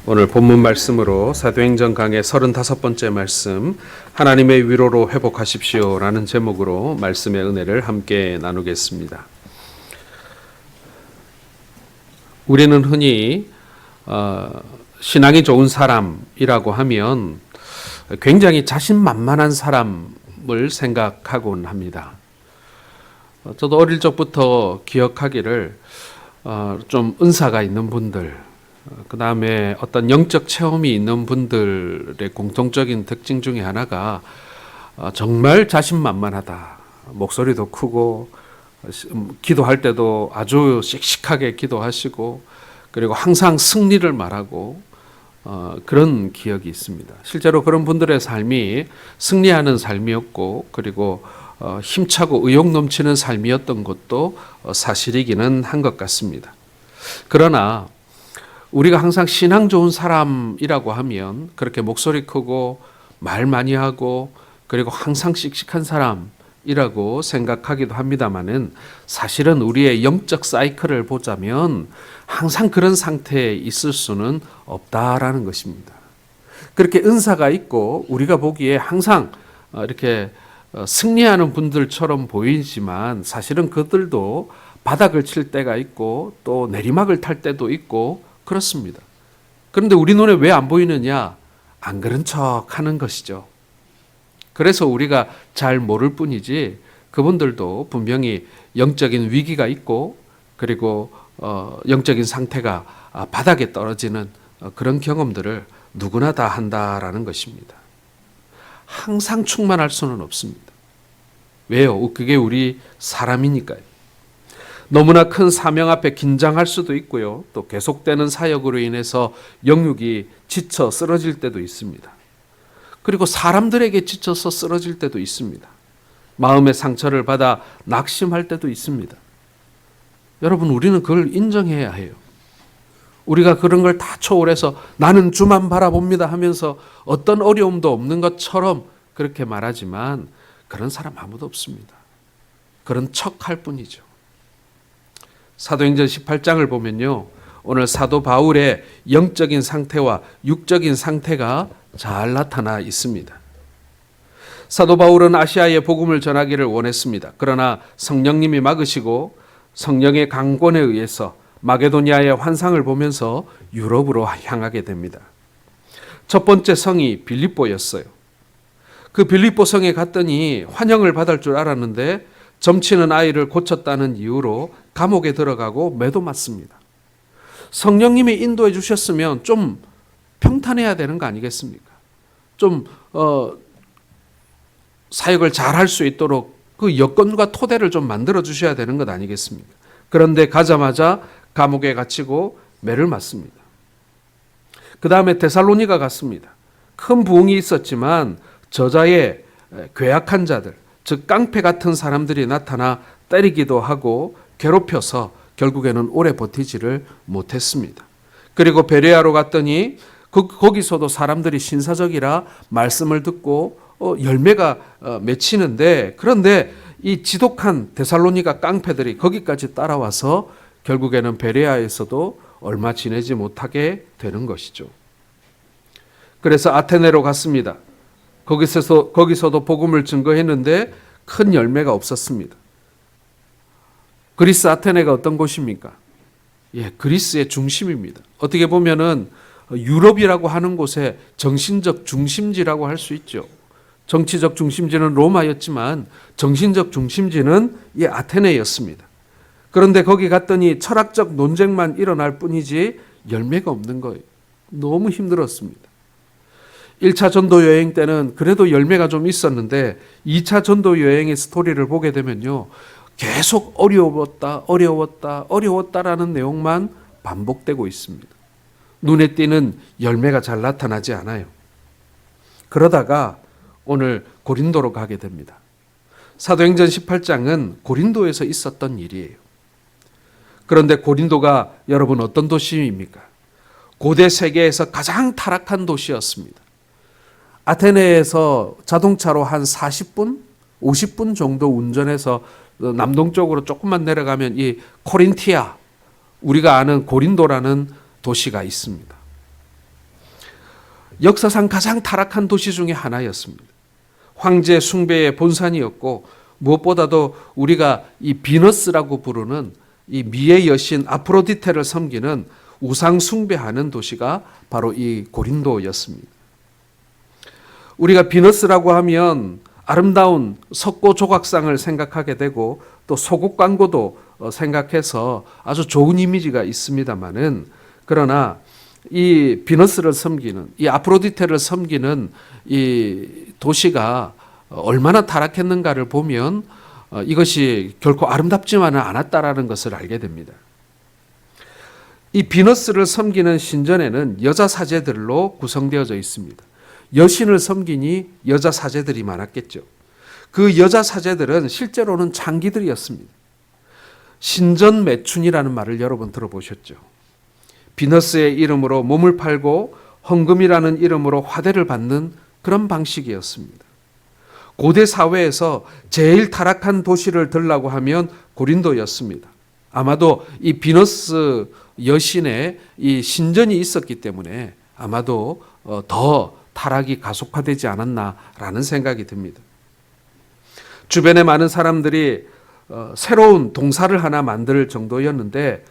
오늘 본문 말씀으로 사도행전 강의 35번째 말씀, 하나님의 위로로 회복하십시오 라는 제목으로 말씀의 은혜를 함께 나누겠습니다. 우리는 흔히 신앙이 좋은 사람이라고 하면 굉장히 자신만만한 사람을 생각하곤 합니다. 저도 어릴 적부터 기억하기를 좀 은사가 있는 분들, 그 다음에 어떤 영적 체험이 있는 분들의 공통적인 특징 중에 하나가 정말 자신만만하다. 목소리도 크고 기도할 때도 아주 씩씩하게 기도하시고 그리고 항상 승리를 말하고 그런 기억이 있습니다. 실제로 그런 분들의 삶이 승리하는 삶이었고 그리고 힘차고 의욕 넘치는 삶이었던 것도 사실이기는 한 것 같습니다. 그러나 우리가 항상 신앙 좋은 사람이라고 하면 그렇게 목소리 크고 말 많이 하고 그리고 항상 씩씩한 사람이라고 생각하기도 합니다마는 사실은 우리의 영적 사이클을 보자면 항상 그런 상태에 있을 수는 없다라는 것입니다. 그렇게 은사가 있고 우리가 보기에 항상 이렇게 승리하는 분들처럼 보이지만 사실은 그들도 바닥을 칠 때가 있고 또 내리막을 탈 때도 있고 그렇습니다. 그런데 우리 눈에 왜 안 보이느냐? 안 그런 척 하는 것이죠. 그래서 우리가 잘 모를 뿐이지 그분들도 분명히 영적인 위기가 있고 그리고 영적인 상태가 바닥에 떨어지는 그런 경험들을 누구나 다 한다라는 것입니다. 항상 충만할 수는 없습니다. 왜요? 그게 우리 사람이니까요. 너무나 큰 사명 앞에 긴장할 수도 있고요. 또 계속되는 사역으로 인해서 영육이 지쳐 쓰러질 때도 있습니다. 그리고 사람들에게 지쳐서 쓰러질 때도 있습니다. 마음의 상처를 받아 낙심할 때도 있습니다. 여러분, 우리는 그걸 인정해야 해요. 우리가 그런 걸 다 초월해서 나는 주만 바라봅니다 하면서 어떤 어려움도 없는 것처럼 그렇게 말하지만 그런 사람 아무도 없습니다. 그런 척할 뿐이죠. 사도행전 18장을 보면요. 오늘 사도 바울의 영적인 상태와 육적인 상태가 잘 나타나 있습니다. 사도 바울은 아시아에 복음을 전하기를 원했습니다. 그러나 성령님이 막으시고 성령의 강권에 의해서 마게도니아의 환상을 보면서 유럽으로 향하게 됩니다. 첫 번째 성이 빌립보였어요. 그 빌립보 성에 갔더니 환영을 받을 줄 알았는데 점치는 아이를 고쳤다는 이유로 감옥에 들어가고 매도 맞습니다. 성령님이 인도해 주셨으면 좀 평탄해야 되는 거 아니겠습니까? 좀 사역을 잘 할 수 있도록 그 여건과 토대를 좀 만들어 주셔야 되는 것 아니겠습니까? 그런데 가자마자 감옥에 갇히고 매를 맞습니다. 그 다음에 데살로니가 갔습니다. 큰 부흥이 있었지만 저자의 괴악한 자들, 즉 깡패 같은 사람들이 나타나 때리기도 하고 괴롭혀서 결국에는 오래 버티지를 못했습니다. 그리고 베레아로 갔더니 거기서도 사람들이 신사적이라 말씀을 듣고 열매가 맺히는데 그런데 이 지독한 데살로니가 깡패들이 거기까지 따라와서 결국에는 베레아에서도 얼마 지내지 못하게 되는 것이죠. 그래서 아테네로 갔습니다. 거기서도 복음을 증거했는데 큰 열매가 없었습니다. 그리스 아테네가 어떤 곳입니까? 그리스의 중심입니다. 어떻게 보면은 유럽이라고 하는 곳의 정신적 중심지라고 할 수 있죠. 정치적 중심지는 로마였지만 정신적 중심지는 이 아테네였습니다. 그런데 거기 갔더니 철학적 논쟁만 일어날 뿐이지 열매가 없는 거예요. 너무 힘들었습니다. 1차 전도 여행 때는 그래도 열매가 좀 있었는데 2차 전도 여행의 스토리를 보게 되면요. 계속 어려웠다라는 내용만 반복되고 있습니다. 눈에 띄는 열매가 잘 나타나지 않아요. 그러다가 오늘 고린도로 가게 됩니다. 사도행전 18장은 고린도에서 있었던 일이에요. 그런데 고린도가 여러분 어떤 도시입니까? 고대 세계에서 가장 타락한 도시였습니다. 아테네에서 자동차로 한 40분, 50분 정도 운전해서 남동쪽으로 조금만 내려가면 이 코린티아, 우리가 아는 고린도라는 도시가 있습니다. 역사상 가장 타락한 도시 중에 하나였습니다. 황제 숭배의 본산이었고 무엇보다도 우리가 이 비너스라고 부르는 이 미의 여신 아프로디테를 섬기는 우상 숭배하는 도시가 바로 이 고린도였습니다. 우리가 비너스라고 하면 아름다운 석고 조각상을 생각하게 되고 또 소국 광고도 생각해서 아주 좋은 이미지가 있습니다만은, 그러나 이 비너스를 섬기는, 이 아프로디테를 섬기는 이 도시가 얼마나 타락했는가를 보면 이것이 결코 아름답지만은 않았다라는 것을 알게 됩니다. 이 비너스를 섬기는 신전에는 여자 사제들로 구성되어져 있습니다. 여신을 섬기니 여자 사제들이 많았겠죠. 그 여자 사제들은 실제로는 창기들이었습니다. 신전 매춘이라는 말을 여러분 들어보셨죠. 비너스의 이름으로 몸을 팔고 헌금이라는 이름으로 화대를 받는 그런 방식이었습니다. 고대 사회에서 제일 타락한 도시를 들라고 하면 고린도였습니다. 아마도 이 비너스 여신의 이 신전이 있었기 때문에 아마도 더 타락이 가속화되지 않았나라는 생각이 듭니다. 주변에 많은 사람들이 새로운 동사를 하나 만들 정도였는데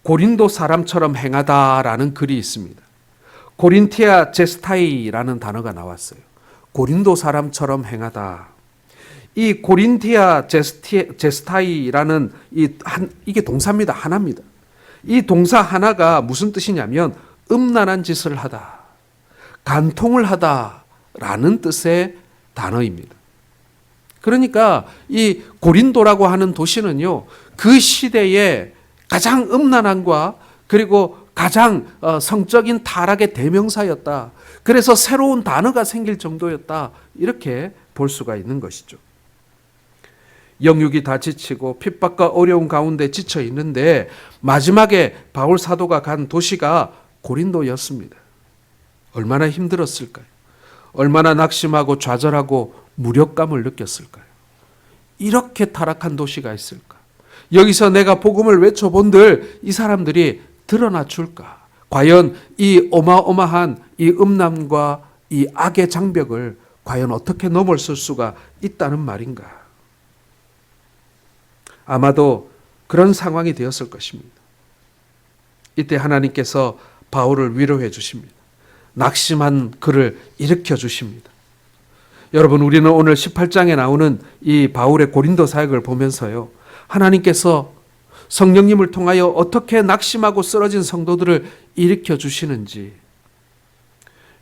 고린도 사람처럼 행하다라는 글이 있습니다. 고린티아 제스타이라는 단어가 나왔어요. 고린도 사람처럼 행하다. 이 고린티아 제스타이라는 이게 동사입니다. 하나입니다. 이 동사 하나가 무슨 뜻이냐면 음란한 짓을 하다, 간통을 하다라는 뜻의 단어입니다. 그러니까 이 고린도라고 하는 도시는요, 그 시대에 가장 음란함과 그리고 가장 성적인 타락의 대명사였다. 그래서 새로운 단어가 생길 정도였다. 이렇게 볼 수가 있는 것이죠. 영육이 다 지치고 핍박과 어려운 가운데 지쳐 있는데 마지막에 바울 사도가 간 도시가 고린도였습니다. 얼마나 힘들었을까요? 얼마나 낙심하고 좌절하고 무력감을 느꼈을까요? 이렇게 타락한 도시가 있을까? 여기서 내가 복음을 외쳐본들 이 사람들이 드러나 줄까? 과연 이 어마어마한 이 음란과 이 악의 장벽을 과연 어떻게 넘어설 수가 있다는 말인가? 아마도 그런 상황이 되었을 것입니다. 이때 하나님께서 바울을 위로해 주십니다. 낙심한 그를 일으켜 주십니다. 여러분, 우리는 오늘 18장에 나오는 이 바울의 고린도 사역을 보면서요, 하나님께서 성령님을 통하여 어떻게 낙심하고 쓰러진 성도들을 일으켜 주시는지,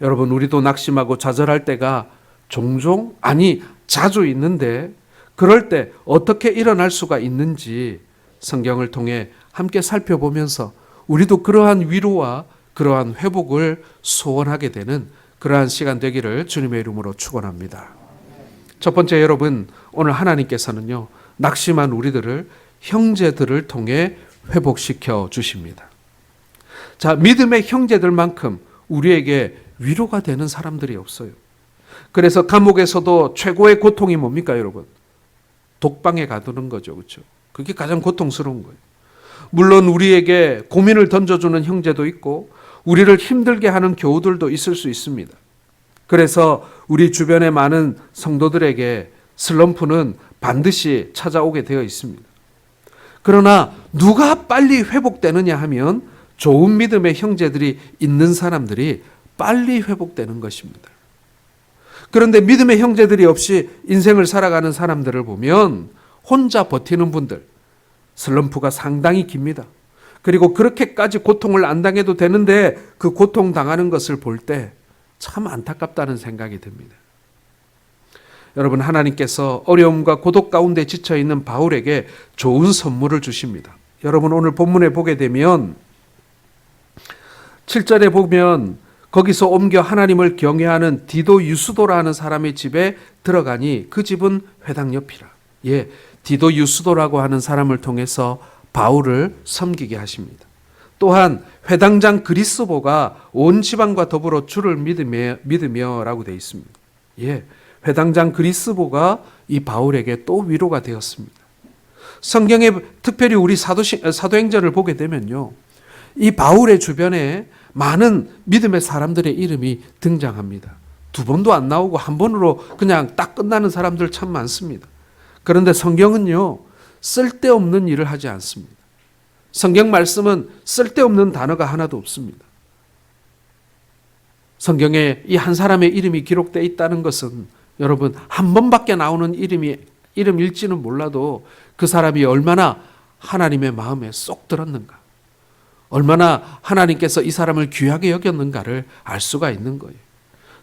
여러분, 우리도 낙심하고 좌절할 때가 종종, 아니 자주 있는데 그럴 때 어떻게 일어날 수가 있는지 성경을 통해 함께 살펴보면서 우리도 그러한 위로와 그러한 회복을 소원하게 되는 그러한 시간 되기를 주님의 이름으로 축원합니다. 첫 번째, 여러분, 오늘 하나님께서는요, 낙심한 우리들을 형제들을 통해 회복시켜 주십니다. 자, 믿음의 형제들만큼 우리에게 위로가 되는 사람들이 없어요. 그래서 감옥에서도 최고의 고통이 뭡니까, 여러분? 독방에 가두는 거죠. 그렇죠? 그게 가장 고통스러운 거예요. 물론 우리에게 고민을 던져주는 형제도 있고 우리를 힘들게 하는 교우들도 있을 수 있습니다. 그래서 우리 주변의 많은 성도들에게 슬럼프는 반드시 찾아오게 되어 있습니다. 그러나 누가 빨리 회복되느냐 하면 좋은 믿음의 형제들이 있는 사람들이 빨리 회복되는 것입니다. 그런데 믿음의 형제들이 없이 인생을 살아가는 사람들을 보면 혼자 버티는 분들, 슬럼프가 상당히 깁니다. 그리고 그렇게까지 고통을 안 당해도 되는데 그 고통 당하는 것을 볼 때 참 안타깝다는 생각이 듭니다. 여러분, 하나님께서 어려움과 고독 가운데 지쳐있는 바울에게 좋은 선물을 주십니다. 여러분, 오늘 본문에 보게 되면 7절에 보면 거기서 옮겨 하나님을 경외하는 디도 유스도라 하는 사람의 집에 들어가니 그 집은 회당 옆이라. 예, 디도 유스도라고 하는 사람을 통해서 바울을 섬기게 하십니다. 또한 회당장 그리스보가 온 지방과 더불어 주를 믿으며라고 되어 있습니다. 예, 회당장 그리스보가 이 바울에게 또 위로가 되었습니다. 성경에 특별히 우리 사도행전을 보게 되면요, 이 바울의 주변에 많은 믿음의 사람들의 이름이 등장합니다. 두 번도 안 나오고 한 번으로 그냥 딱 끝나는 사람들 참 많습니다. 그런데 성경은요, 쓸데없는 일을 하지 않습니다. 성경 말씀은 쓸데없는 단어가 하나도 없습니다. 성경에 이 한 사람의 이름이 기록되어 있다는 것은 여러분 한 번밖에 나오는 이름일지는 몰라도 그 사람이 얼마나 하나님의 마음에 쏙 들었는가, 얼마나 하나님께서 이 사람을 귀하게 여겼는가를 알 수가 있는 거예요.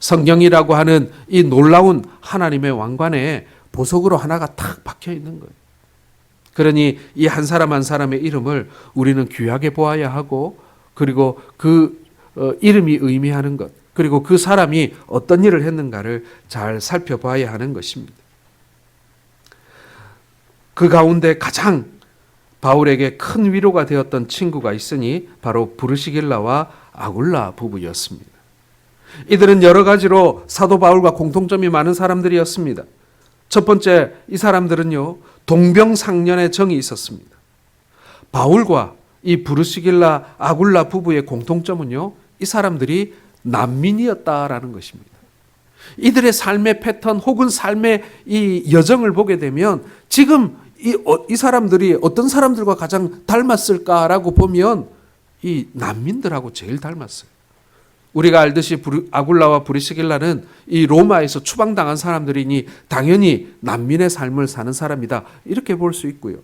성경이라고 하는 이 놀라운 하나님의 왕관에 보석으로 하나가 탁 박혀 있는 거예요. 그러니 이 한 사람 한 사람의 이름을 우리는 귀하게 보아야 하고, 그리고 그 이름이 의미하는 것, 그리고 그 사람이 어떤 일을 했는가를 잘 살펴봐야 하는 것입니다. 그 가운데 가장 바울에게 큰 위로가 되었던 친구가 있으니 바로 브르시길라와 아굴라 부부였습니다. 이들은 여러 가지로 사도 바울과 공통점이 많은 사람들이었습니다. 첫 번째, 이 사람들은요, 동병상련의 정이 있었습니다. 바울과 이 브르시길라 아굴라 부부의 공통점은요, 이 사람들이 난민이었다라는 것입니다. 이들의 삶의 패턴 혹은 삶의 이 여정을 보게 되면 지금 이 사람들이 어떤 사람들과 가장 닮았을까라고 보면 이 난민들하고 제일 닮았어요. 우리가 알듯이 아굴라와 브리스길라는 이 로마에서 추방당한 사람들이니 당연히 난민의 삶을 사는 사람이다, 이렇게 볼 수 있고요.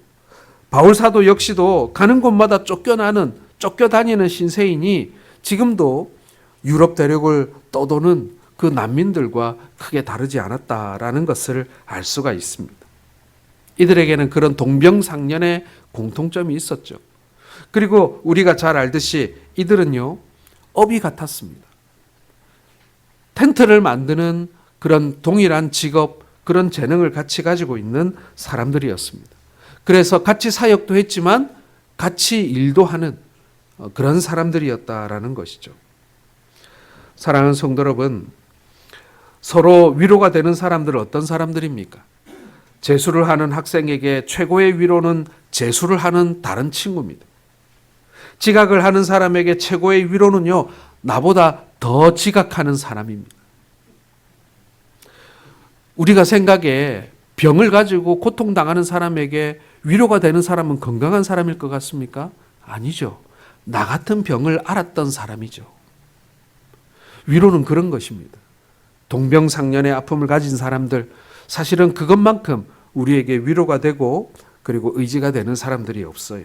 바울 사도 역시도 가는 곳마다 쫓겨다니는 신세인이 지금도 유럽 대륙을 떠도는 그 난민들과 크게 다르지 않았다라는 것을 알 수가 있습니다. 이들에게는 그런 동병상련의 공통점이 있었죠. 그리고 우리가 잘 알듯이 이들은요, 업이 같았습니다. 텐트를 만드는 그런 동일한 직업, 그런 재능을 같이 가지고 있는 사람들이었습니다. 그래서 같이 사역도 했지만 같이 일도 하는 그런 사람들이었다라는 것이죠. 사랑하는 성도 여러분, 서로 위로가 되는 사람들은 어떤 사람들입니까? 재수를 하는 학생에게 최고의 위로는 재수를 하는 다른 친구입니다. 지각을 하는 사람에게 최고의 위로는요, 나보다 더 지각하는 사람입니다. 우리가 생각에 병을 가지고 고통당하는 사람에게 위로가 되는 사람은 건강한 사람일 것 같습니까? 아니죠. 나 같은 병을 앓았던 사람이죠. 위로는 그런 것입니다. 동병상련의 아픔을 가진 사람들, 사실은 그것만큼 우리에게 위로가 되고 그리고 의지가 되는 사람들이 없어요.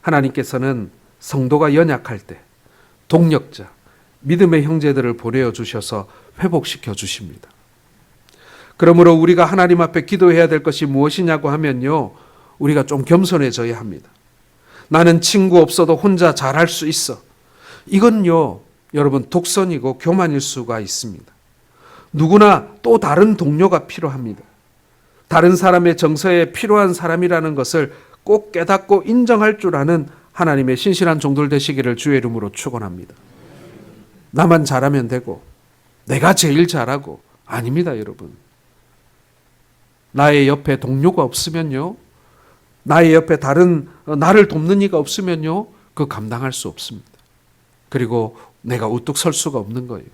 하나님께서는 성도가 연약할 때 동력자, 믿음의 형제들을 보내어 주셔서 회복시켜 주십니다. 그러므로 우리가 하나님 앞에 기도해야 될 것이 무엇이냐고 하면요, 우리가 좀 겸손해져야 합니다. 나는 친구 없어도 혼자 잘할 수 있어. 이건요, 여러분 독선이고 교만일 수가 있습니다. 누구나 또 다른 동료가 필요합니다. 다른 사람의 정서에 필요한 사람이라는 것을 꼭 깨닫고 인정할 줄 아는 하나님의 신실한 종들 되시기를 주의 이름으로 축원합니다. 나만 잘하면 되고 내가 제일 잘하고, 아닙니다, 여러분. 나의 옆에 동료가 없으면요, 나의 옆에 다른 나를 돕는 이가 없으면요, 그 감당할 수 없습니다. 그리고 내가 우뚝 설 수가 없는 거예요.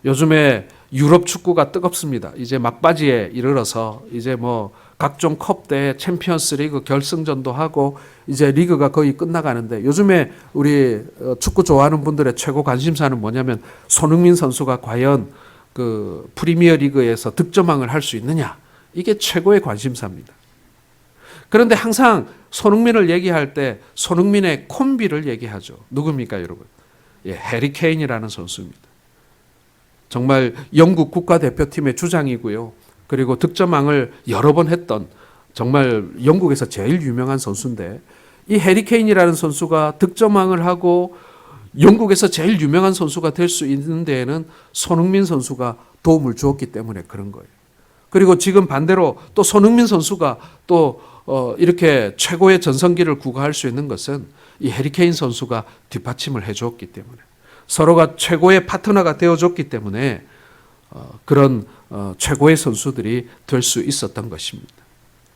요즘에 유럽 축구가 뜨겁습니다. 이제 막바지에 이르러서 이제 뭐 각종 컵대 챔피언스 리그 결승전도 하고 이제 리그가 거의 끝나가는데, 요즘에 우리 축구 좋아하는 분들의 최고 관심사는 뭐냐면 손흥민 선수가 과연 그 프리미어 리그에서 득점왕을 할 수 있느냐, 이게 최고의 관심사입니다. 그런데 항상 손흥민을 얘기할 때 손흥민의 콤비를 얘기하죠. 누굽니까, 여러분? 해리 케인이라는 선수입니다. 정말 영국 국가대표팀의 주장이고요. 그리고 득점왕을 여러 번 했던 정말 영국에서 제일 유명한 선수인데, 이 해리 케인이라는 선수가 득점왕을 하고 영국에서 제일 유명한 선수가 될 수 있는 데에는 손흥민 선수가 도움을 주었기 때문에 그런 거예요. 그리고 지금 반대로 또 손흥민 선수가 또 이렇게 최고의 전성기를 구가할 수 있는 것은 이 해리 케인 선수가 뒷받침을 해주었기 때문에, 서로가 최고의 파트너가 되어줬기 때문에 그런 최고의 선수들이 될 수 있었던 것입니다.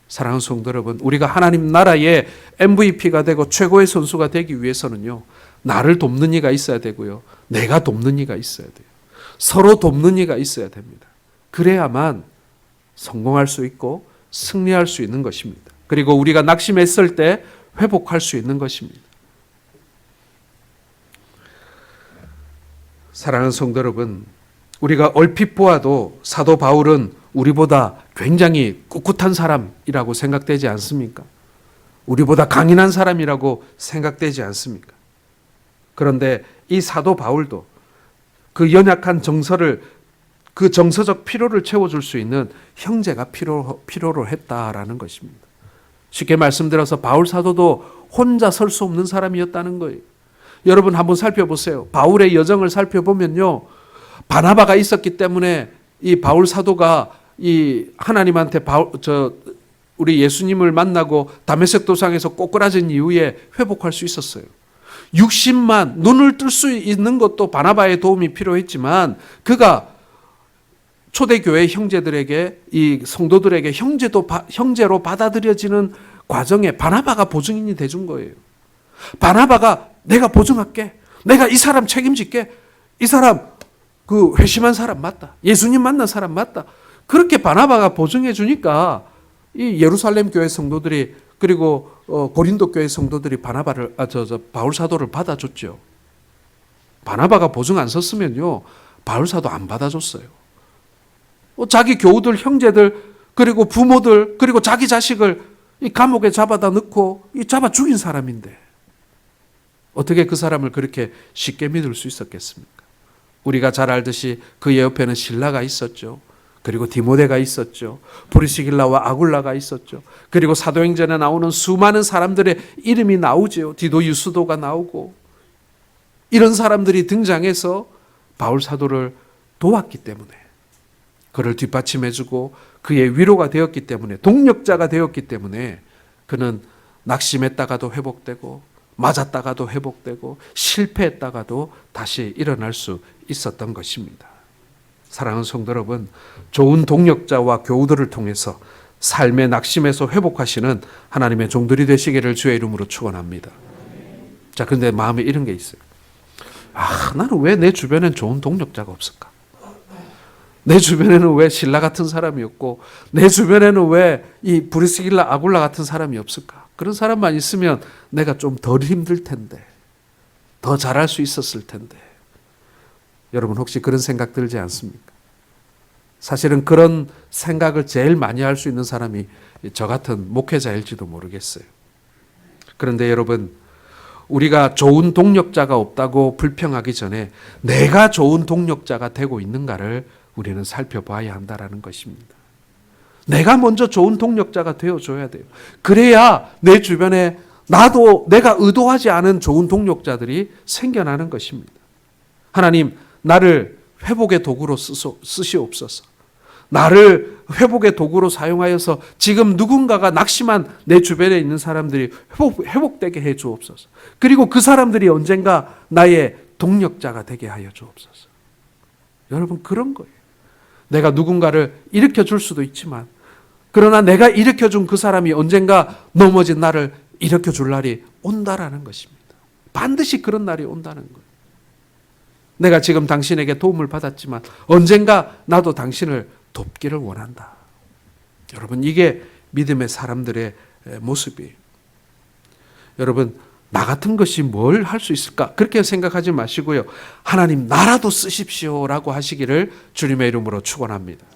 사랑하는 성도 여러분, 우리가 하나님 나라의 MVP가 되고 최고의 선수가 되기 위해서는요, 나를 돕는 이가 있어야 되고요. 내가 돕는 이가 있어야 돼요. 서로 돕는 이가 있어야 됩니다. 그래야만 성공할 수 있고 승리할 수 있는 것입니다. 그리고 우리가 낙심했을 때 회복할 수 있는 것입니다. 사랑하는 성도 여러분, 우리가 얼핏 보아도 사도 바울은 우리보다 굉장히 꿋꿋한 사람이라고 생각되지 않습니까? 우리보다 강인한 사람이라고 생각되지 않습니까? 그런데 이 사도 바울도 그 연약한 정서를, 그 정서적 피로를 채워줄 수 있는 형제가 필요로 했다라는 것입니다. 쉽게 말씀드려서 바울 사도도 혼자 설 수 없는 사람이었다는 거예요. 여러분 한번 살펴보세요. 바울의 여정을 살펴보면요, 바나바가 있었기 때문에 이 바울 사도가 이 하나님한테 우리 예수님을 만나고 다메섹 도상에서 꼬꾸라진 이후에 회복할 수 있었어요. 60만 눈을 뜰 수 있는 것도 바나바의 도움이 필요했지만 그가 초대교회 형제들에게, 이 성도들에게 형제로 받아들여지는 과정에 바나바가 보증인이 돼준 거예요. 바나바가 내가 보증할게, 내가 이 사람 책임질게, 이 사람 그 회심한 사람 맞다, 예수님 만난 사람 맞다, 그렇게 바나바가 보증해 주니까 이 예루살렘 교회 성도들이, 그리고 고린도 교회 성도들이 바울 사도를 받아줬죠. 바나바가 보증 안 섰으면요, 바울 사도 안 받아줬어요. 자기 교우들, 형제들, 그리고 부모들, 그리고 자기 자식을 이 감옥에 잡아다 넣고 잡아 죽인 사람인데 어떻게 그 사람을 그렇게 쉽게 믿을 수 있었겠습니까? 우리가 잘 알듯이 그의 옆에는 실라가 있었죠. 그리고 디모데가 있었죠. 브리스길라와 아굴라가 있었죠. 그리고 사도행전에 나오는 수많은 사람들의 이름이 나오죠. 디도 유스도가 나오고, 이런 사람들이 등장해서 바울 사도를 도왔기 때문에, 그를 뒷받침해주고 그의 위로가 되었기 때문에, 동력자가 되었기 때문에 그는 낙심했다가도 회복되고, 맞았다가도 회복되고, 실패했다가도 다시 일어날 수 있었던 것입니다. 사랑하는 성도 여러분, 좋은 동력자와 교우들을 통해서 삶의 낙심에서 회복하시는 하나님의 종들이 되시기를 주의 이름으로 축원합니다. 자, 근데 마음에 이런 게 있어요. 나는 왜 내 주변엔 좋은 동력자가 없을까? 내 주변에는 왜 신라 같은 사람이 없고, 내 주변에는 왜 이 브리스길라, 아굴라 같은 사람이 없을까? 그런 사람만 있으면 내가 좀 덜 힘들 텐데, 더 잘할 수 있었을 텐데. 여러분 혹시 그런 생각 들지 않습니까? 사실은 그런 생각을 제일 많이 할 수 있는 사람이 저 같은 목회자일지도 모르겠어요. 그런데 여러분, 우리가 좋은 동력자가 없다고 불평하기 전에 내가 좋은 동력자가 되고 있는가를 우리는 살펴봐야 한다는 것입니다. 내가 먼저 좋은 동력자가 되어줘야 돼요. 그래야 내 주변에 나도 내가 의도하지 않은 좋은 동력자들이 생겨나는 것입니다. 하나님, 나를 회복의 도구로 쓰시옵소서. 나를 회복의 도구로 사용하여서 지금 누군가가 낙심한 내 주변에 있는 사람들이 회복되게 해 주옵소서. 그리고 그 사람들이 언젠가 나의 동력자가 되게 하여 주옵소서. 여러분, 그런 거예요. 내가 누군가를 일으켜 줄 수도 있지만, 그러나 내가 일으켜 준 그 사람이 언젠가 넘어진 나를 일으켜 줄 날이 온다라는 것입니다. 반드시 그런 날이 온다는 거예요. 내가 지금 당신에게 도움을 받았지만 언젠가 나도 당신을 돕기를 원한다. 여러분, 이게 믿음의 사람들의 모습이에요. 여러분, 나 같은 것이 뭘 할 수 있을까? 그렇게 생각하지 마시고요. 하나님, 나라도 쓰십시오라고 하시기를 주님의 이름으로 축원합니다.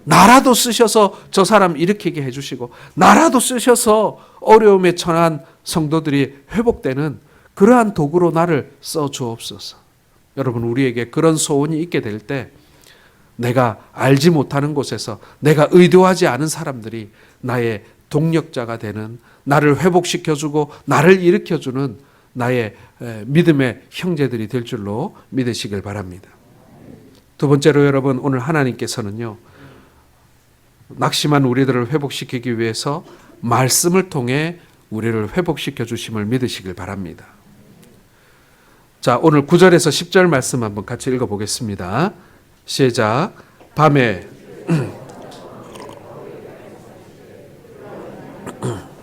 나라도 쓰셔서 저 사람 일으키게 해주시고, 나라도 쓰셔서 어려움에 처한 성도들이 회복되는 그러한 도구로 나를 써주옵소서. 여러분, 우리에게 그런 소원이 있게 될 때 내가 알지 못하는 곳에서 내가 의도하지 않은 사람들이 나의 동력자가 되는, 나를 회복시켜주고 나를 일으켜주는 나의 믿음의 형제들이 될 줄로 믿으시길 바랍니다. 두 번째로 여러분, 오늘 하나님께서는요, 낙심한 우리들을 회복시키기 위해서 말씀을 통해 우리를 회복시켜 주심을 믿으시길 바랍니다. 자, 오늘 9절에서 10절 말씀 한번 같이 읽어보겠습니다. 시작. 밤에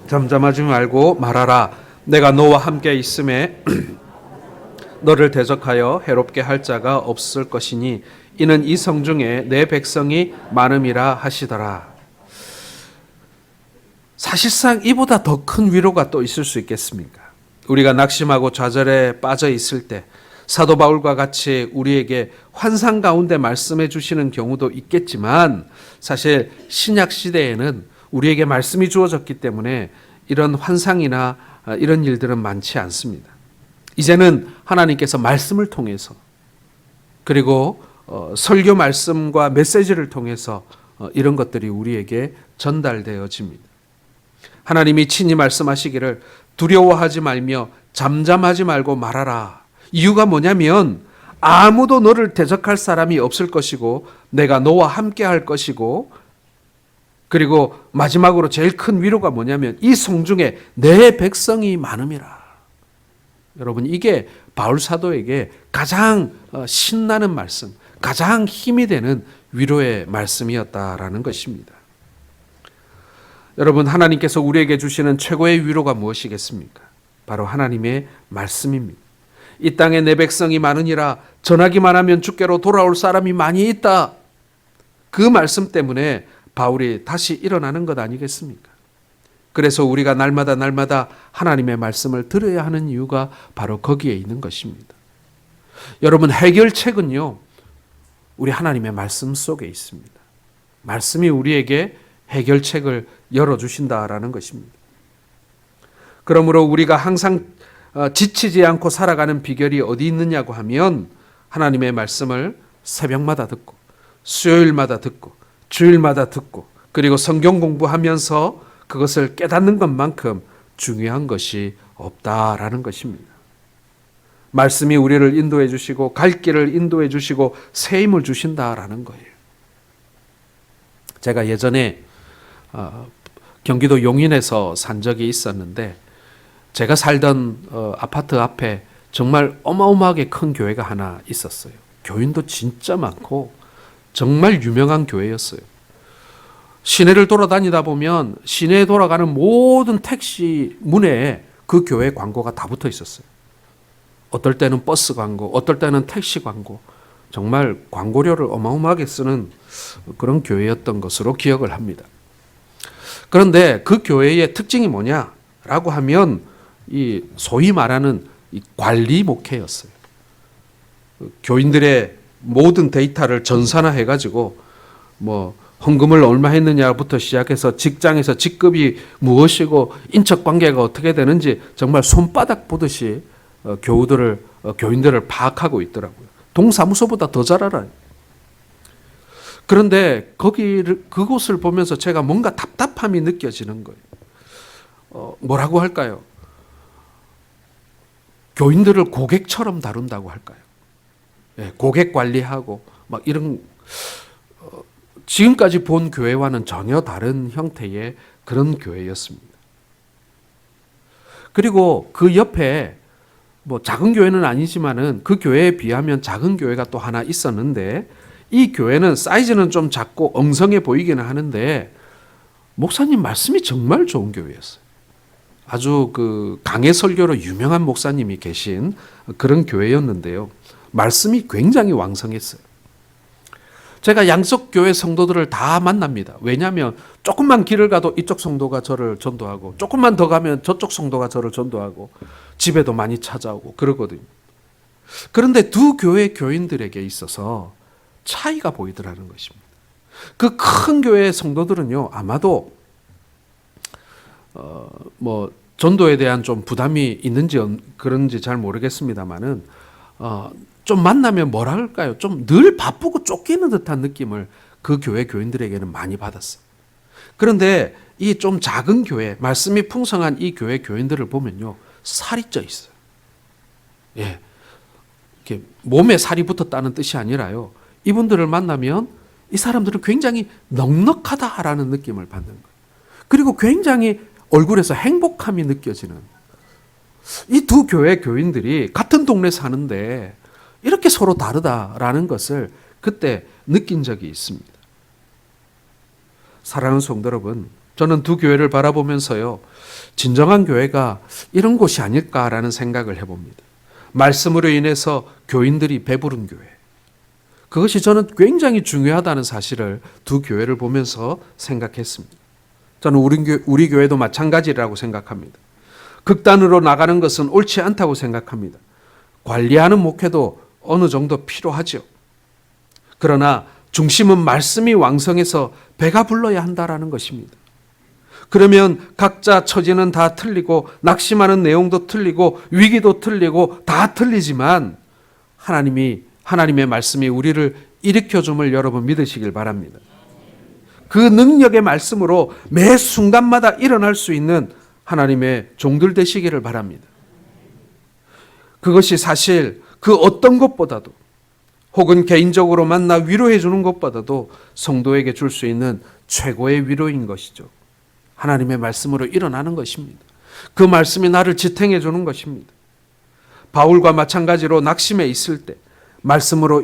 잠잠하지 말고 말하라. 내가 너와 함께 있음에 너를 대적하여 해롭게 할 자가 없을 것이니 이는 이 성 중에 내 백성이 많음이라 하시더라. 사실상 이보다 더 큰 위로가 또 있을 수 있겠습니까? 우리가 낙심하고 좌절에 빠져 있을 때 사도 바울과 같이 우리에게 환상 가운데 말씀해 주시는 경우도 있겠지만, 사실 신약 시대에는 우리에게 말씀이 주어졌기 때문에 이런 환상이나 이런 일들은 많지 않습니다. 이제는 하나님께서 말씀을 통해서, 그리고 설교 말씀과 메시지를 통해서 이런 것들이 우리에게 전달되어집니다. 하나님이 친히 말씀하시기를 두려워하지 말며 잠잠하지 말고 말하라. 이유가 뭐냐면 아무도 너를 대적할 사람이 없을 것이고 내가 너와 함께 할 것이고, 그리고 마지막으로 제일 큰 위로가 뭐냐면 이 성 중에 내 백성이 많음이라. 여러분, 이게 바울 사도에게 가장 신나는 말씀, 가장 힘이 되는 위로의 말씀이었다라는 것입니다. 여러분, 하나님께서 우리에게 주시는 최고의 위로가 무엇이겠습니까? 바로 하나님의 말씀입니다. 이 땅에 내 백성이 많으니라, 전하기만 하면 주께로 돌아올 사람이 많이 있다. 그 말씀 때문에 바울이 다시 일어나는 것 아니겠습니까? 그래서 우리가 날마다 하나님의 말씀을 들어야 하는 이유가 바로 거기에 있는 것입니다. 여러분, 해결책은요, 우리 하나님의 말씀 속에 있습니다. 말씀이 우리에게 해결책을 열어주신다라는 것입니다. 그러므로 우리가 항상 지치지 않고 살아가는 비결이 어디 있느냐고 하면 하나님의 말씀을 새벽마다 듣고 수요일마다 듣고 주일마다 듣고 그리고 성경 공부하면서 그것을 깨닫는 것만큼 중요한 것이 없다라는 것입니다. 말씀이 우리를 인도해 주시고 갈 길을 인도해 주시고 새 힘을 주신다라는 거예요. 제가 예전에 경기도 용인에서 산 적이 있었는데, 제가 살던 아파트 앞에 정말 어마어마하게 큰 교회가 하나 있었어요. 교인도 진짜 많고 정말 유명한 교회였어요. 시내를 돌아다니다 보면 시내에 돌아가는 모든 택시 문에 그 교회 광고가 다 붙어 있었어요. 어떨 때는 버스 광고, 어떨 때는 택시 광고, 정말 광고료를 어마어마하게 쓰는 그런 교회였던 것으로 기억을 합니다. 그런데 그 교회의 특징이 뭐냐라고 하면 이 소위 말하는 이 관리 목회였어요. 교인들의 모든 데이터를 전산화해 가지고 뭐 헌금을 얼마 했느냐부터 시작해서 직장에서 직급이 무엇이고 인척 관계가 어떻게 되는지 정말 손바닥 보듯이 교인들을 파악하고 있더라고요. 동사무소보다 더 잘 알아요. 그런데 그곳을 보면서 제가 뭔가 답답함이 느껴지는 거예요. 뭐라고 할까요? 교인들을 고객처럼 다룬다고 할까요? 예, 고객 관리하고 막 이런 지금까지 본 교회와는 전혀 다른 형태의 그런 교회였습니다. 그리고 그 옆에 뭐 작은 교회는 아니지만은 그 교회에 비하면 작은 교회가 또 하나 있었는데, 이 교회는 사이즈는 좀 작고 엉성해 보이기는 하는데 목사님 말씀이 정말 좋은 교회였어요. 아주 그 강해 설교로 유명한 목사님이 계신 그런 교회였는데요. 말씀이 굉장히 왕성했어요. 제가 양쪽 교회 성도들을 다 만납니다. 왜냐하면 조금만 길을 가도 이쪽 성도가 저를 전도하고 조금만 더 가면 저쪽 성도가 저를 전도하고 집에도 많이 찾아오고 그러거든요. 그런데 두 교회 교인들에게 있어서 차이가 보이더라는 것입니다. 그 큰 교회의 성도들은요, 아마도 뭐 전도에 대한 좀 부담이 있는지 그런지 잘 모르겠습니다만은 좀 만나면 뭐라 할까요? 좀 늘 바쁘고 쫓기는 듯한 느낌을 그 교회 교인들에게는 많이 받았어요. 그런데 이 좀 작은 교회, 말씀이 풍성한 이 교회 교인들을 보면요, 살이 쪄 있어요. 예, 이렇게 몸에 살이 붙었다는 뜻이 아니라요, 이분들을 만나면 이 사람들은 굉장히 넉넉하다라는 느낌을 받는 거예요. 그리고 굉장히 얼굴에서 행복함이 느껴지는, 이 두 교회 교인들이 같은 동네 사는데 이렇게 서로 다르다라는 것을 그때 느낀 적이 있습니다. 사랑하는 성도 여러분, 저는 두 교회를 바라보면서요, 진정한 교회가 이런 곳이 아닐까라는 생각을 해봅니다. 말씀으로 인해서 교인들이 배부른 교회. 그것이 저는 굉장히 중요하다는 사실을 두 교회를 보면서 생각했습니다. 저는 우리 교회도 마찬가지라고 생각합니다. 극단으로 나가는 것은 옳지 않다고 생각합니다. 관리하는 목회도 어느 정도 필요하죠. 그러나 중심은 말씀이 왕성해서 배가 불러야 한다라는 것입니다. 그러면 각자 처지는 다 틀리고 낙심하는 내용도 틀리고 위기도 틀리고 다 틀리지만 하나님의 말씀이 우리를 일으켜줌을 여러분 믿으시길 바랍니다. 그 능력의 말씀으로 매 순간마다 일어날 수 있는 하나님의 종들 되시기를 바랍니다. 그것이 사실 그 어떤 것보다도 혹은 개인적으로 만나 위로해 주는 것보다도 성도에게 줄 수 있는 최고의 위로인 것이죠. 하나님의 말씀으로 일어나는 것입니다. 그 말씀이 나를 지탱해 주는 것입니다. 바울과 마찬가지로 낙심해 있을 때 말씀으로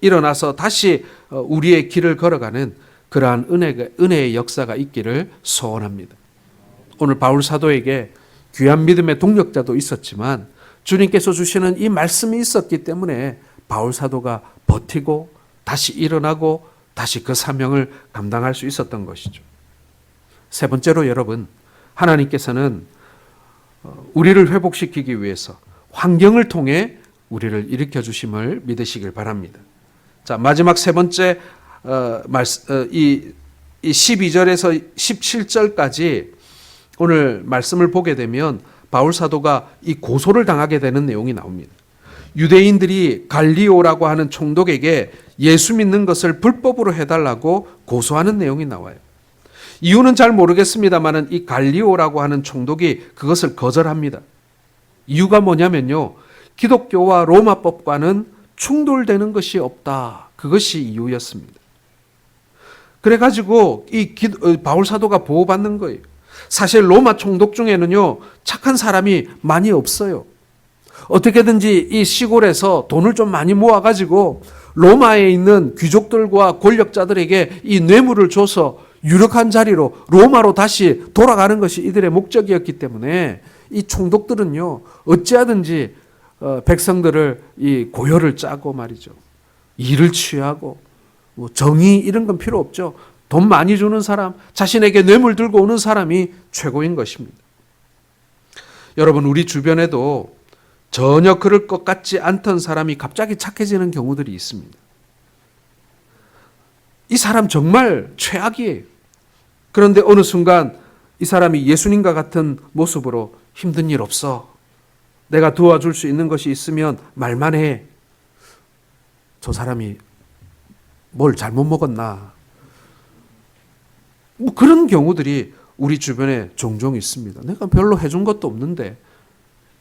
일어나서 다시 우리의 길을 걸어가는 그러한 은혜의 역사가 있기를 소원합니다. 오늘 바울 사도에게 귀한 믿음의 동력자도 있었지만 주님께서 주시는 이 말씀이 있었기 때문에 바울 사도가 버티고 다시 일어나고 다시 그 사명을 감당할 수 있었던 것이죠. 세 번째로 여러분, 하나님께서는 우리를 회복시키기 위해서 환경을 통해 우리를 일으켜 주심을 믿으시길 바랍니다. 자, 마지막 세 번째 이 12절에서 17절까지 오늘 말씀을 보게 되면 바울 사도가 이 고소를 당하게 되는 내용이 나옵니다. 유대인들이 갈리오라고 하는 총독에게 예수 믿는 것을 불법으로 해달라고 고소하는 내용이 나와요. 이유는 잘 모르겠습니다만 이 갈리오라고 하는 총독이 그것을 거절합니다. 이유가 뭐냐면요, 기독교와 로마법과는 충돌되는 것이 없다. 그것이 이유였습니다. 그래가지고 바울 사도가 보호받는 거예요. 사실 로마 총독 중에는요, 착한 사람이 많이 없어요. 어떻게든지 이 시골에서 돈을 좀 많이 모아가지고 로마에 있는 귀족들과 권력자들에게 이 뇌물을 줘서 유력한 자리로 로마로 다시 돌아가는 것이 이들의 목적이었기 때문에 이 총독들은요, 어찌하든지 백성들을 이 고혈을 짜고 말이죠. 일을 취하고 뭐 정의 이런 건 필요 없죠. 돈 많이 주는 사람, 자신에게 뇌물 들고 오는 사람이 최고인 것입니다. 여러분, 우리 주변에도 전혀 그럴 것 같지 않던 사람이 갑자기 착해지는 경우들이 있습니다. 이 사람 정말 최악이에요. 그런데 어느 순간 이 사람이 예수님과 같은 모습으로 힘든 일 없어. 내가 도와줄 수 있는 것이 있으면 말만 해. 저 사람이 뭘 잘못 먹었나. 뭐 그런 경우들이 우리 주변에 종종 있습니다. 내가 별로 해준 것도 없는데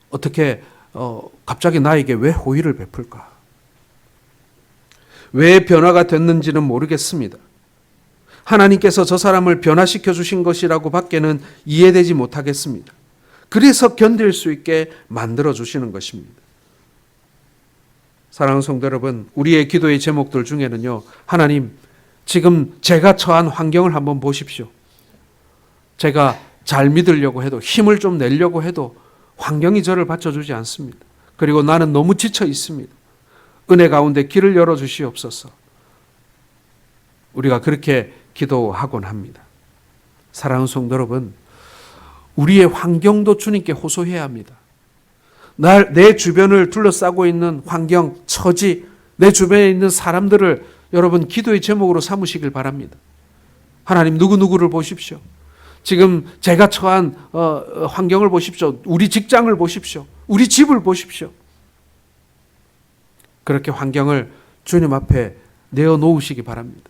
어떻게 갑자기 나에게 왜 호의를 베풀까? 왜 변화가 됐는지는 모르겠습니다. 하나님께서 저 사람을 변화시켜 주신 것이라고 밖에는 이해되지 못하겠습니다. 그래서 견딜 수 있게 만들어 주시는 것입니다. 사랑하는 성도 여러분, 우리의 기도의 제목들 중에는요, 하나님, 지금 제가 처한 환경을 한번 보십시오. 제가 잘 믿으려고 해도, 힘을 좀 내려고 해도 환경이 저를 받쳐주지 않습니다. 그리고 나는 너무 지쳐 있습니다. 은혜 가운데 길을 열어주시옵소서. 우리가 그렇게 기도하곤 합니다. 사랑하는 성도 여러분, 우리의 환경도 주님께 호소해야 합니다. 내 주변을 둘러싸고 있는 환경, 처지, 내 주변에 있는 사람들을 여러분 기도의 제목으로 삼으시길 바랍니다. 하나님, 누구누구를 보십시오. 지금 제가 처한 환경을 보십시오. 우리 직장을 보십시오. 우리 집을 보십시오. 그렇게 환경을 주님 앞에 내어놓으시기 바랍니다.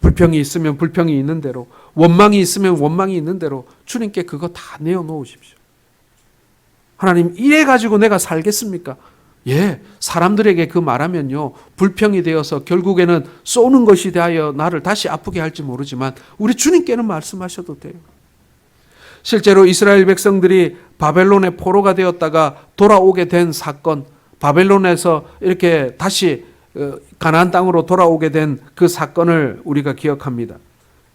불평이 있으면 불평이 있는 대로, 원망이 있으면 원망이 있는 대로 주님께 그거 다 내어놓으십시오. 하나님, 이래가지고 내가 살겠습니까? 예, 사람들에게 그 말하면요, 불평이 되어서 결국에는 쏘는 것이 되어 나를 다시 아프게 할지 모르지만 우리 주님께는 말씀하셔도 돼요. 실제로 이스라엘 백성들이 바벨론의 포로가 되었다가 돌아오게 된 사건, 바벨론에서 이렇게 다시 가나안 땅으로 돌아오게 된 그 사건을 우리가 기억합니다.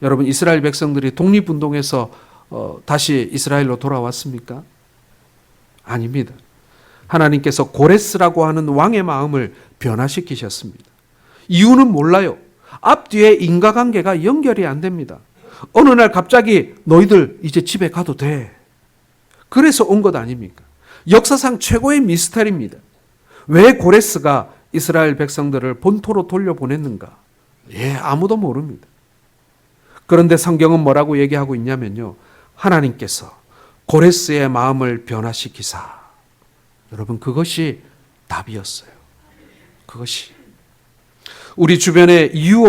여러분, 이스라엘 백성들이 독립운동에서 다시 이스라엘로 돌아왔습니까? 아닙니다. 하나님께서 고레스라고 하는 왕의 마음을 변화시키셨습니다. 이유는 몰라요. 앞뒤에 인과관계가 연결이 안 됩니다. 어느 날 갑자기 너희들 이제 집에 가도 돼. 그래서 온 것 아닙니까? 역사상 최고의 미스터리입니다. 왜 고레스가 이스라엘 백성들을 본토로 돌려보냈는가? 아무도 모릅니다. 그런데 성경은 뭐라고 얘기하고 있냐면요. 하나님께서 고레스의 마음을 변화시키사. 여러분, 그것이 답이었어요. 그것이. 우리 주변에 이유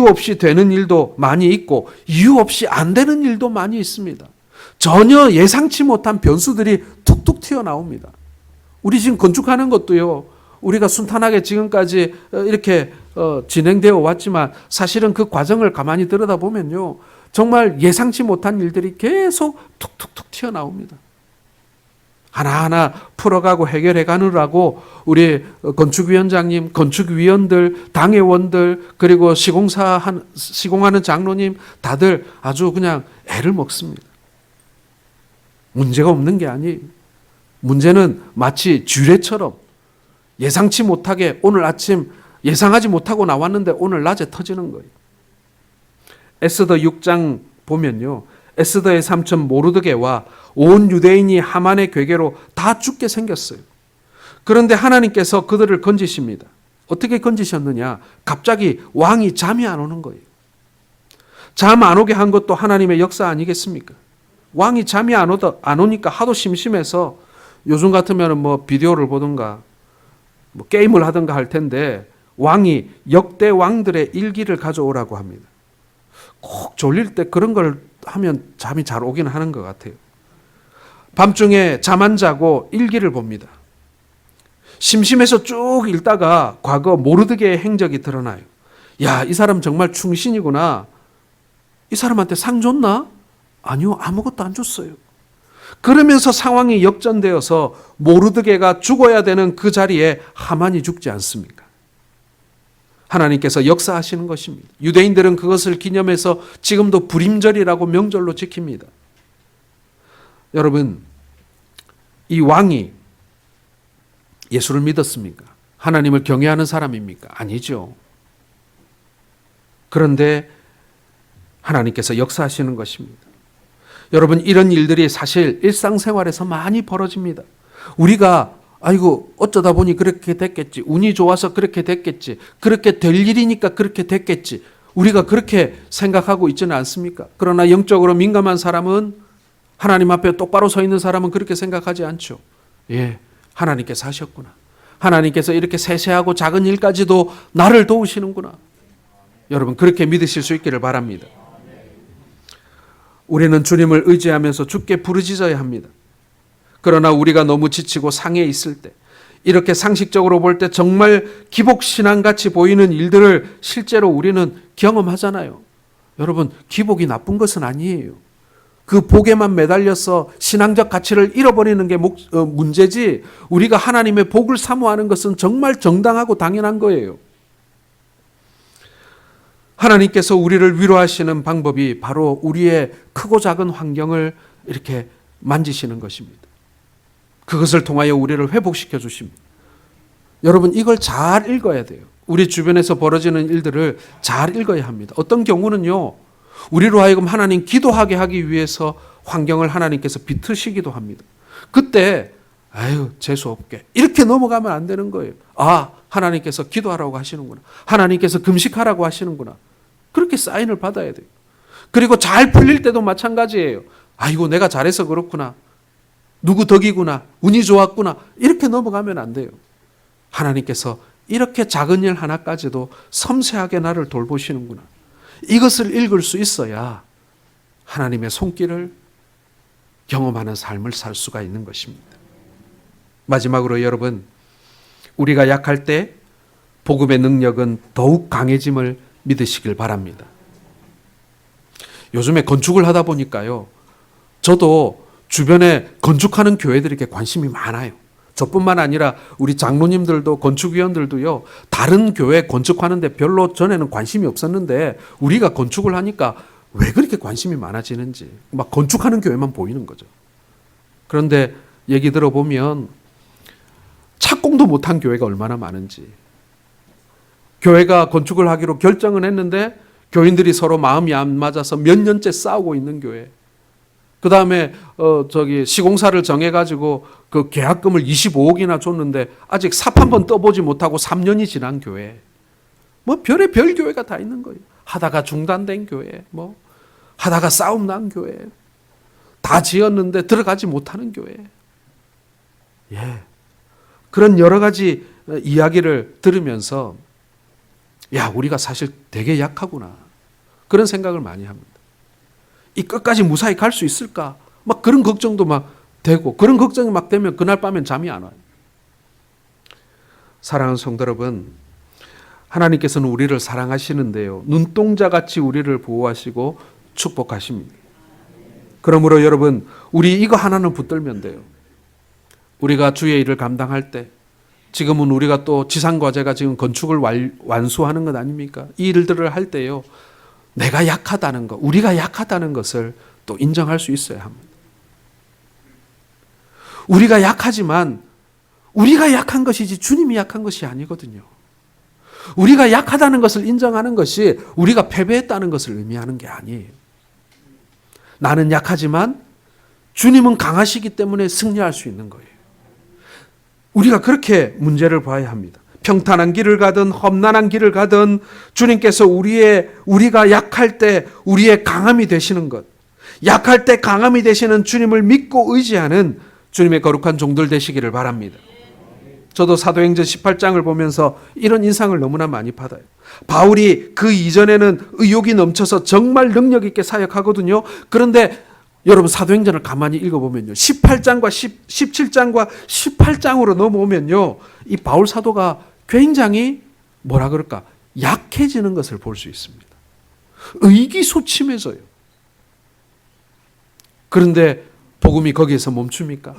없이 되는 일도 많이 있고 이유 없이 안 되는 일도 많이 있습니다. 전혀 예상치 못한 변수들이 툭툭 튀어나옵니다. 우리 지금 건축하는 것도요. 우리가 순탄하게 지금까지 이렇게 진행되어 왔지만 사실은 그 과정을 가만히 들여다보면요. 정말 예상치 못한 일들이 계속 툭툭툭 튀어나옵니다. 하나하나 풀어가고 해결해 가느라고 우리 건축위원장님, 건축위원들, 당회원들, 그리고 시공하는 장로님 다들 아주 그냥 애를 먹습니다. 문제가 없는 게 아니에요. 문제는 마치 쥐레처럼 예상치 못하게 오늘 아침 예상하지 못하고 나왔는데 오늘 낮에 터지는 거예요. 에스더 6장 보면요. 에스더의 삼촌 모르드게와 온 유대인이 하만의 괴계로 다 죽게 생겼어요. 그런데 하나님께서 그들을 건지십니다. 어떻게 건지셨느냐? 갑자기 왕이 잠이 안 오는 거예요. 잠 안 오게 한 것도 하나님의 역사 아니겠습니까? 왕이 잠이 안 오니까 하도 심심해서 요즘 같으면 뭐 비디오를 보든가 뭐 게임을 하든가 할 텐데 왕이 역대 왕들의 일기를 가져오라고 합니다. 꼭 졸릴 때 그런 걸 하면 잠이 잘 오긴 하는 것 같아요. 밤중에 잠 안 자고 일기를 봅니다. 심심해서 쭉 읽다가 과거 모르드게의 행적이 드러나요. 야, 이 사람 정말 충신이구나. 이 사람한테 상 줬나? 아니요, 아무것도 안 줬어요. 그러면서 상황이 역전되어서 모르드게가 죽어야 되는 그 자리에 하만이 죽지 않습니까? 하나님께서 역사하시는 것입니다. 유대인들은 그것을 기념해서 지금도 불임절이라고 명절로 지킵니다. 여러분, 이 왕이 예수를 믿었습니까? 하나님을 경외하는 사람입니까? 아니죠. 그런데 하나님께서 역사하시는 것입니다. 여러분, 이런 일들이 사실 일상생활에서 많이 벌어집니다. 우리가 아이고 어쩌다 보니 그렇게 됐겠지. 운이 좋아서 그렇게 됐겠지. 그렇게 될 일이니까 그렇게 됐겠지. 우리가 그렇게 생각하고 있지는 않습니까? 그러나 영적으로 민감한 사람은 하나님 앞에 똑바로 서 있는 사람은 그렇게 생각하지 않죠. 하나님께서 하셨구나. 하나님께서 이렇게 세세하고 작은 일까지도 나를 도우시는구나. 여러분, 그렇게 믿으실 수 있기를 바랍니다. 우리는 주님을 의지하면서 주께 부르짖어야 합니다. 그러나 우리가 너무 지치고 상해 있을 때, 이렇게 상식적으로 볼 때 정말 기복신앙같이 보이는 일들을 실제로 우리는 경험하잖아요. 여러분, 기복이 나쁜 것은 아니에요. 그 복에만 매달려서 신앙적 가치를 잃어버리는 게 문제지, 우리가 하나님의 복을 사모하는 것은 정말 정당하고 당연한 거예요. 하나님께서 우리를 위로하시는 방법이 바로 우리의 크고 작은 환경을 이렇게 만지시는 것입니다. 그것을 통하여 우리를 회복시켜 주십니다. 여러분, 이걸 잘 읽어야 돼요. 우리 주변에서 벌어지는 일들을 잘 읽어야 합니다. 어떤 경우는요, 우리로 하여금 하나님 기도하게 하기 위해서 환경을 하나님께서 비트시기도 합니다. 그때 재수없게 이렇게 넘어가면 안 되는 거예요. 하나님께서 기도하라고 하시는구나. 하나님께서 금식하라고 하시는구나. 그렇게 사인을 받아야 돼요. 그리고 잘 풀릴 때도 마찬가지예요. 내가 잘해서 그렇구나. 누구 덕이구나. 운이 좋았구나. 이렇게 넘어가면 안 돼요. 하나님께서 이렇게 작은 일 하나까지도 섬세하게 나를 돌보시는구나. 이것을 읽을 수 있어야 하나님의 손길을 경험하는 삶을 살 수가 있는 것입니다. 마지막으로 여러분, 우리가 약할 때 복음의 능력은 더욱 강해짐을 믿으시길 바랍니다. 요즘에 건축을 하다 보니까요, 저도 주변에 건축하는 교회들이 이렇게 관심이 많아요. 저뿐만 아니라 우리 장로님들도 건축위원들도요, 다른 교회 건축하는데 별로 전에는 관심이 없었는데 우리가 건축을 하니까 왜 그렇게 관심이 많아지는지 막 건축하는 교회만 보이는 거죠. 그런데 얘기 들어보면 착공도 못한 교회가 얼마나 많은지, 교회가 건축을 하기로 결정은 했는데 교인들이 서로 마음이 안 맞아서 몇 년째 싸우고 있는 교회, 그 다음에 시공사를 정해가지고 그 계약금을 25억이나 줬는데 아직 삽 한 번 떠보지 못하고 3년이 지난 교회, 뭐 별의 별 교회가 다 있는 거예요. 하다가 중단된 교회, 뭐 하다가 싸움 난 교회, 다 지었는데 들어가지 못하는 교회. 예, 그런 여러 가지 이야기를 들으면서 야, 우리가 사실 되게 약하구나, 그런 생각을 많이 합니다. 이 끝까지 무사히 갈 수 있을까? 막 그런 걱정도 막 되고, 그런 걱정이 막 되면 그날 밤엔 잠이 안 와요. 사랑하는 성도 여러분, 하나님께서는 우리를 사랑하시는데요, 눈동자같이 우리를 보호하시고 축복하십니다. 그러므로 여러분, 우리 이거 하나는 붙들면 돼요. 우리가 주의 일을 감당할 때, 지금은 우리가 또 지상과제가 지금 건축을 완수하는 것 아닙니까? 이 일들을 할 때요, 내가 약하다는 것, 우리가 약하다는 것을 또 인정할 수 있어야 합니다. 우리가 약하지만 우리가 약한 것이지 주님이 약한 것이 아니거든요. 우리가 약하다는 것을 인정하는 것이 우리가 패배했다는 것을 의미하는 게 아니에요. 나는 약하지만 주님은 강하시기 때문에 승리할 수 있는 거예요. 우리가 그렇게 문제를 봐야 합니다. 평탄한 길을 가든 험난한 길을 가든 주님께서 우리가 약할 때 우리의 강함이 되시는 것, 약할 때 강함이 되시는 주님을 믿고 의지하는 주님의 거룩한 종들 되시기를 바랍니다. 저도 사도행전 18장을 보면서 이런 인상을 너무나 많이 받아요. 바울이 그 이전에는 의욕이 넘쳐서 정말 능력 있게 사역하거든요. 그런데 여러분, 사도행전을 가만히 읽어보면요, 18장과 17장과 18장으로 넘어오면요, 이 바울 사도가 굉장히 뭐라 그럴까, 약해지는 것을 볼 수 있습니다. 의기소침해져요. 그런데 복음이 거기에서 멈춥니까?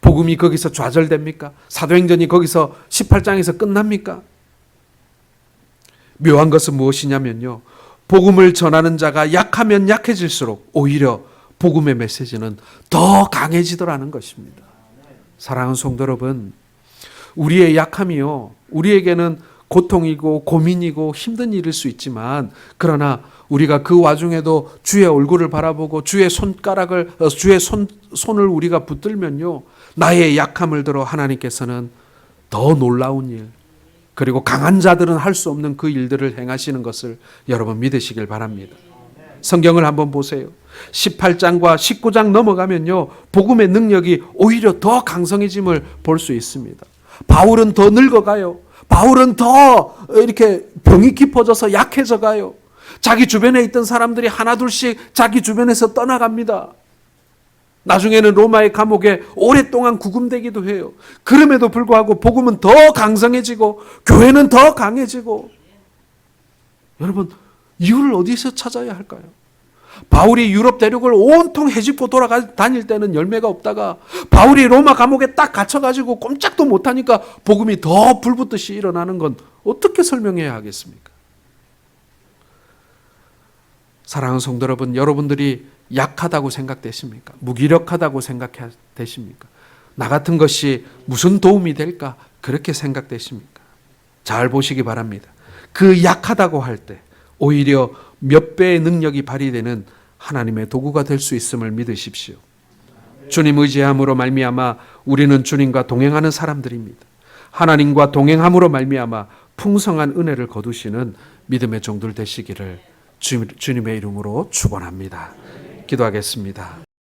복음이 거기서 좌절됩니까? 사도행전이 거기서 18장에서 끝납니까? 묘한 것은 무엇이냐면요, 복음을 전하는 자가 약하면 약해질수록 오히려 복음의 메시지는 더 강해지더라는 것입니다. 사랑하는 성도 여러분, 우리의 약함이요, 우리에게는 고통이고 고민이고 힘든 일일 수 있지만, 그러나 우리가 그 와중에도 주의 얼굴을 바라보고 주의 손을 우리가 붙들면요, 나의 약함을 들어 하나님께서는 더 놀라운 일, 그리고 강한 자들은 할 수 없는 그 일들을 행하시는 것을 여러분 믿으시길 바랍니다. 성경을 한번 보세요. 18장과 19장 넘어가면요, 복음의 능력이 오히려 더 강성해짐을 볼 수 있습니다. 바울은 더 늙어가요. 바울은 더 이렇게 병이 깊어져서 약해져 가요. 자기 주변에 있던 사람들이 하나둘씩 자기 주변에서 떠나갑니다. 나중에는 로마의 감옥에 오랫동안 구금되기도 해요. 그럼에도 불구하고 복음은 더 강성해지고 교회는 더 강해지고. 여러분, 이유를 어디서 찾아야 할까요? 바울이 유럽 대륙을 온통 헤집고 돌아다닐 때는 열매가 없다가 바울이 로마 감옥에 딱 갇혀가지고 꼼짝도 못하니까 복음이 더 불붙듯이 일어나는 건 어떻게 설명해야 하겠습니까? 사랑하는 성도 여러분, 여러분들이 약하다고 생각되십니까? 무기력하다고 생각되십니까? 나 같은 것이 무슨 도움이 될까? 그렇게 생각되십니까? 잘 보시기 바랍니다. 그 약하다고 할 때 오히려 몇 배의 능력이 발휘되는 하나님의 도구가 될 수 있음을 믿으십시오. 주님 의지함으로 말미암아 우리는 주님과 동행하는 사람들입니다. 하나님과 동행함으로 말미암아 풍성한 은혜를 거두시는 믿음의 종들 되시기를 주님의 이름으로 축원합니다. 기도하겠습니다.